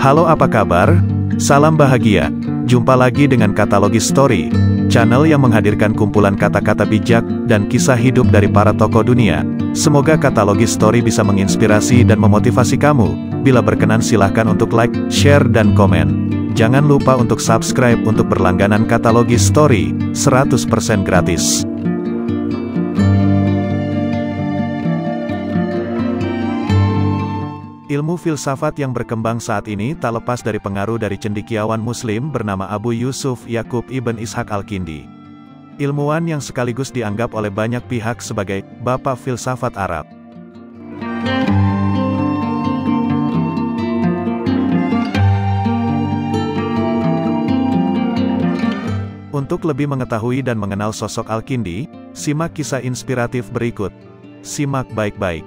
Halo, apa kabar? Salam bahagia. Jumpa lagi dengan Katalogis Story, channel yang menghadirkan kumpulan kata-kata bijak dan kisah hidup dari para tokoh dunia. Semoga Katalogis Story bisa menginspirasi dan memotivasi kamu. Bila berkenan silahkan untuk like, share, dan komen. Jangan lupa untuk subscribe untuk berlangganan Katalogis Story, 100% gratis. Ilmu filsafat yang berkembang saat ini tak lepas dari pengaruh dari cendekiawan Muslim bernama Abu Yusuf Yaqub ibn Ishaq al-Kindi. Ilmuwan yang sekaligus dianggap oleh banyak pihak sebagai bapak filsafat Arab. Untuk lebih mengetahui dan mengenal sosok Al-Kindi, simak kisah inspiratif berikut. Simak baik-baik.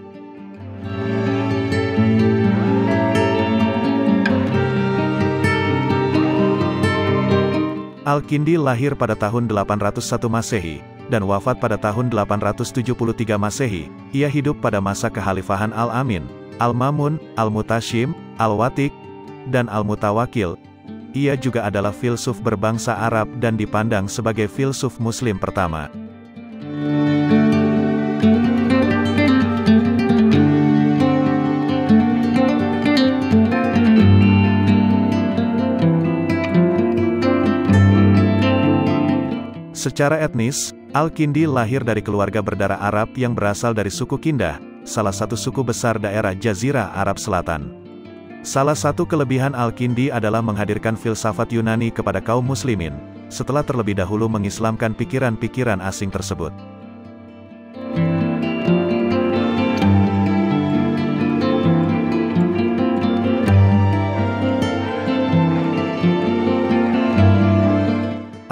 Al-Kindi lahir pada tahun 801 Masehi, dan wafat pada tahun 873 Masehi. Ia hidup pada masa kekhalifahan Al-Amin, Al-Mamun, Al-Mutashim, Al-Watik, dan Al-Mutawakil. Ia juga adalah filsuf berbangsa Arab dan dipandang sebagai filsuf Muslim pertama. Secara etnis, Al-Kindi lahir dari keluarga berdarah Arab yang berasal dari suku Kindah, salah satu suku besar daerah Jazirah Arab Selatan. Salah satu kelebihan Al-Kindi adalah menghadirkan filsafat Yunani kepada kaum muslimin, setelah terlebih dahulu mengislamkan pikiran-pikiran asing tersebut.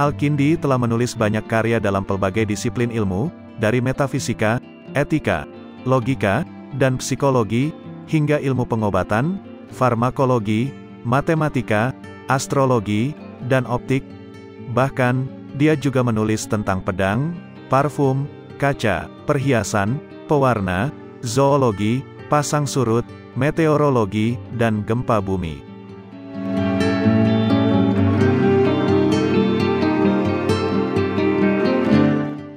Al-Kindi telah menulis banyak karya dalam pelbagai disiplin ilmu, dari metafisika, etika, logika, dan psikologi, hingga ilmu pengobatan, farmakologi, matematika, astrologi, dan optik. Bahkan, dia juga menulis tentang pedang, parfum, kaca, perhiasan, pewarna, zoologi, pasang surut, meteorologi, dan gempa bumi.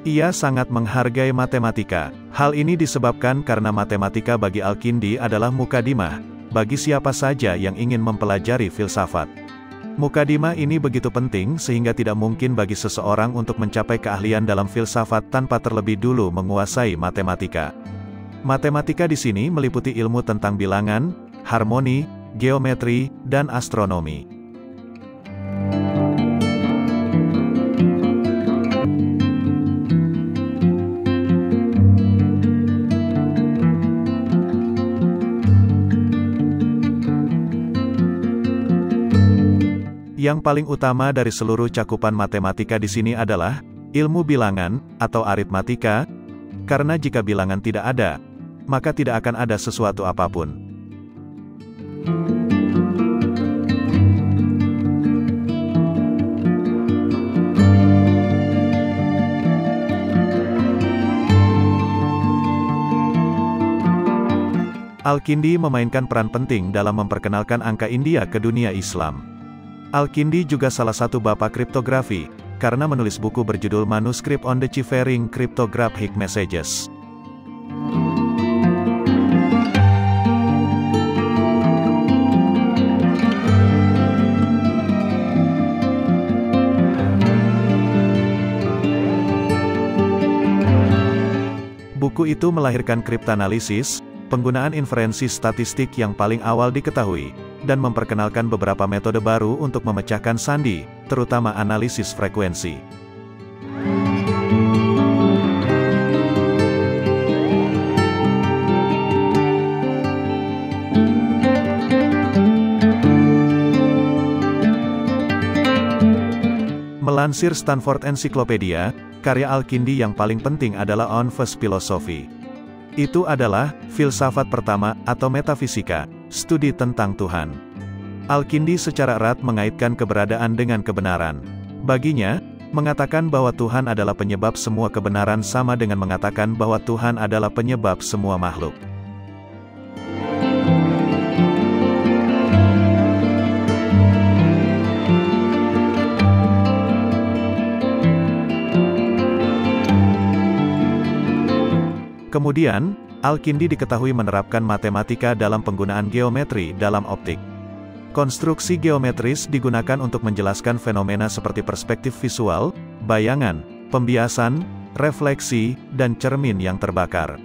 Ia sangat menghargai matematika. Hal ini disebabkan karena matematika bagi Al-Kindi adalah mukadimah, bagi siapa saja yang ingin mempelajari filsafat. Mukadimah ini begitu penting sehingga tidak mungkin bagi seseorang untuk mencapai keahlian dalam filsafat tanpa terlebih dulu menguasai matematika. Matematika di sini meliputi ilmu tentang bilangan, harmoni, geometri, dan astronomi. Yang paling utama dari seluruh cakupan matematika di sini adalah ilmu bilangan atau aritmatika, karena jika bilangan tidak ada, maka tidak akan ada sesuatu apapun. Al-Kindi memainkan peran penting dalam memperkenalkan angka India ke dunia Islam. Al-Kindi juga salah satu bapak kriptografi, karena menulis buku berjudul Manuscript on Deciphering Cryptographic Messages. Buku itu melahirkan kriptanalisis, penggunaan inferensi statistik yang paling awal diketahui, dan memperkenalkan beberapa metode baru untuk memecahkan sandi, terutama analisis frekuensi. Melansir Stanford Encyclopedia, karya Al-Kindi yang paling penting adalah On First Philosophy. Itu adalah filsafat pertama atau metafisika, studi tentang Tuhan. Al-Kindi secara erat mengaitkan keberadaan dengan kebenaran. Baginya, mengatakan bahwa Tuhan adalah penyebab semua kebenaran sama dengan mengatakan bahwa Tuhan adalah penyebab semua makhluk. Kemudian, Al-Kindi diketahui menerapkan matematika dalam penggunaan geometri dalam optik. Konstruksi geometris digunakan untuk menjelaskan fenomena seperti perspektif visual, bayangan, pembiasan, refleksi, dan cermin yang terbakar.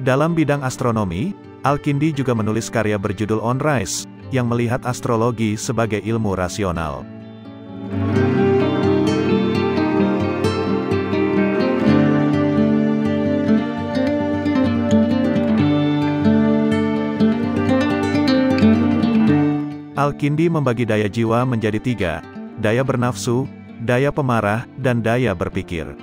Dalam bidang astronomi, Al-Kindi juga menulis karya berjudul On Rise, yang melihat astrologi sebagai ilmu rasional. Al-Kindi membagi daya jiwa menjadi 3, daya bernafsu, daya pemarah, dan daya berpikir.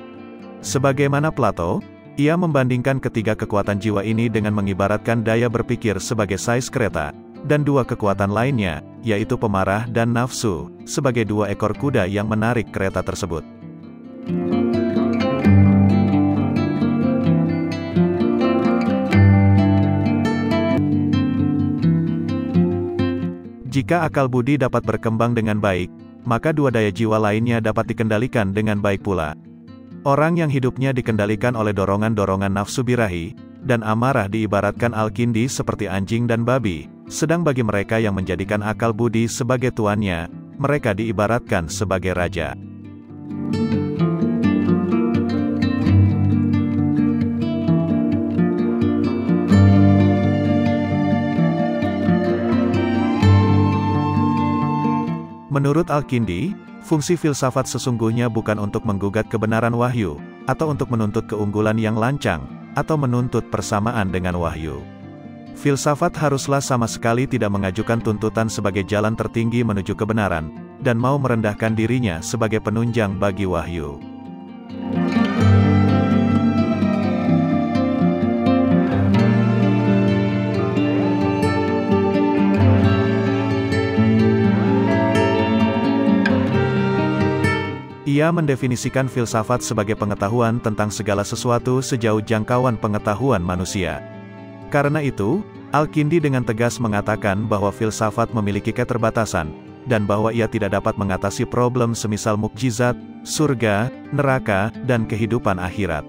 Sebagaimana Plato, ia membandingkan ketiga kekuatan jiwa ini dengan mengibaratkan daya berpikir sebagai sais kereta, dan 2 kekuatan lainnya, yaitu pemarah dan nafsu, sebagai 2 ekor kuda yang menarik kereta tersebut. Jika akal budi dapat berkembang dengan baik, maka 2 daya jiwa lainnya dapat dikendalikan dengan baik pula. Orang yang hidupnya dikendalikan oleh dorongan-dorongan nafsu birahi dan amarah diibaratkan Al-Kindi seperti anjing dan babi, sedang bagi mereka yang menjadikan akal budi sebagai tuannya, mereka diibaratkan sebagai raja. Menurut Al-Kindi, fungsi filsafat sesungguhnya bukan untuk menggugat kebenaran wahyu, atau untuk menuntut keunggulan yang lancang, atau menuntut persamaan dengan wahyu. Filsafat haruslah sama sekali tidak mengajukan tuntutan sebagai jalan tertinggi menuju kebenaran, dan mau merendahkan dirinya sebagai penunjang bagi wahyu. Ia mendefinisikan filsafat sebagai pengetahuan tentang segala sesuatu sejauh jangkauan pengetahuan manusia. Karena itu, Al-Kindi dengan tegas mengatakan bahwa filsafat memiliki keterbatasan, dan bahwa ia tidak dapat mengatasi problem semisal mukjizat, surga, neraka, dan kehidupan akhirat.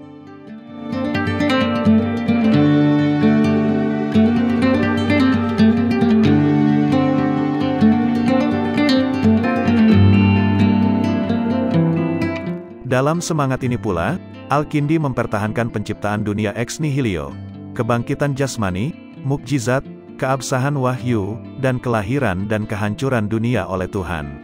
Dalam semangat ini pula, Al-Kindi mempertahankan penciptaan dunia ex nihilo, kebangkitan jasmani, mukjizat, keabsahan wahyu, dan kelahiran dan kehancuran dunia oleh Tuhan.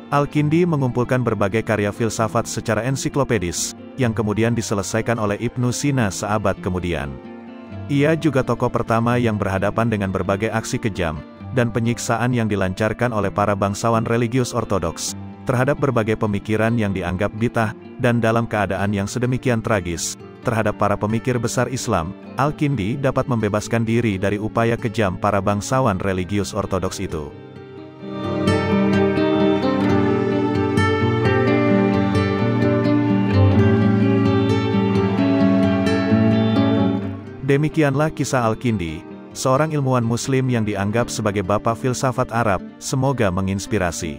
Al-Kindi mengumpulkan berbagai karya filsafat secara ensiklopedis, yang kemudian diselesaikan oleh Ibnu Sina seabad kemudian. Ia juga tokoh pertama yang berhadapan dengan berbagai aksi kejam, dan penyiksaan yang dilancarkan oleh para bangsawan religius ortodoks, terhadap berbagai pemikiran yang dianggap bid'ah, dan dalam keadaan yang sedemikian tragis, terhadap para pemikir besar Islam, Al-Kindi dapat membebaskan diri dari upaya kejam para bangsawan religius ortodoks itu. Demikianlah kisah Al-Kindi, seorang ilmuwan muslim yang dianggap sebagai bapak filsafat Arab, semoga menginspirasi.